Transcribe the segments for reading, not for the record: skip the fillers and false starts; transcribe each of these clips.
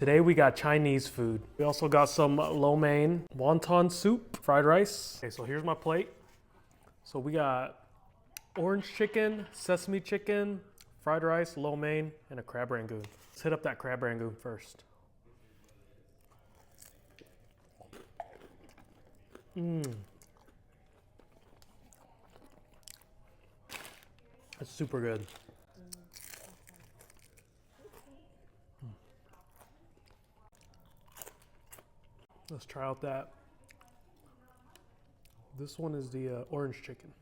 Today we got Chinese food. We also got some lo mein wonton soup, fried rice. Okay, so here's my plate. So we got orange chicken, sesame chicken, fried rice, lo mein, and a crab rangoon. Let's hit up that crab rangoon first. It's super good. Let's try out that. This one is the orange chicken.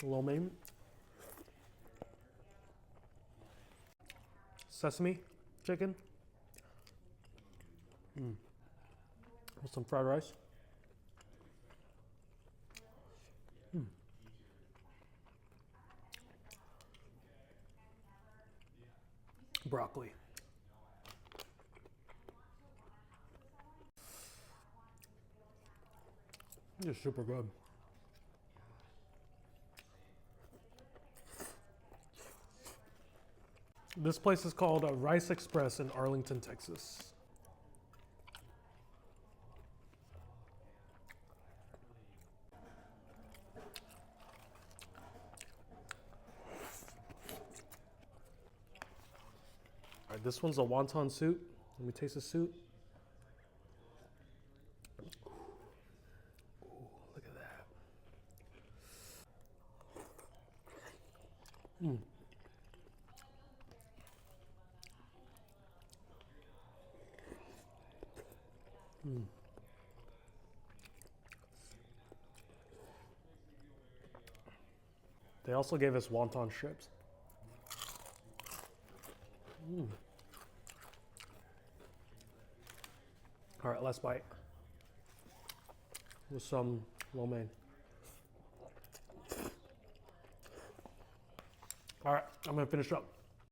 Lo mein. Sesame chicken. With some fried rice. Broccoli. It's super good. This place is called Rice Express in Arlington, Texas. All right, this one's a wonton soup. Let me taste the soup. Ooh, look at that. They also gave us wonton strips. All right, last bite with some lo mein. All right, I'm gonna finish up.